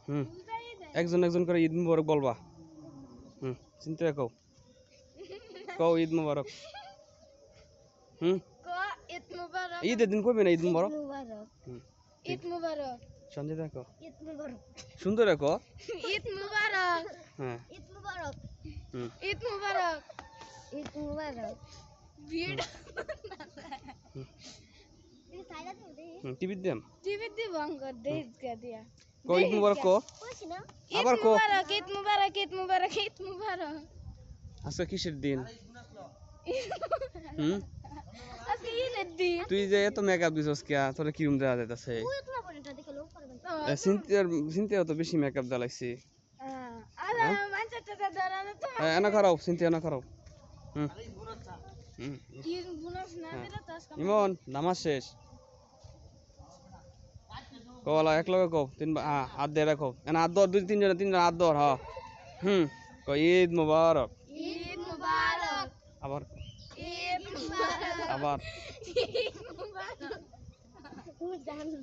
হুম একজন একজন করে ঈদ মুবারক বলবা হুম চিন্তা কও কও ঈদ মুবারক হুম ঈদ মুবারক ঈদের দিন কইবে না ঈদ মুবারক ঈদ মুবারক সঞ্জয় দেখো ঈদ মুবারক সুন্দর দেখো ঈদ মুবারক হ্যাঁ ঈদ মুবারক হুম ঈদ মুবারক ঈদ মুবারক ভিড় টিভি দেন টিভি দি বঙ্গর দেশ দিয়া কো ঈদ মুবারক কো আবার কো ঈদ মুবারক ঈদ মুবারক ঈদ মুবারক আজকে কিসের দিন হুম আজকে ঈদের দিন তুই যে এত মেকআপ দিছস কিয়া তোরে কিরম দেয়া যাইতাছে সিনথিয়া তো বেশি মেকআপ দেলাইছি আলা মানছটা ধরানো তো এনা খারাও সিনথিয়া না খারাও হুম হুম কি বুনস না দিলে তো আজকে ইমন নামাজ শেষ কলা এক লগে কও তিন হাত দিয়ে রাখো এনা হাত ধর দুই তিনজন হাত ধর হ হুম কো ঈদ মুবারক ঈদ মুবারক আবার ঈদ মুবারক আবার ঈদ মুবারক তুমি জানো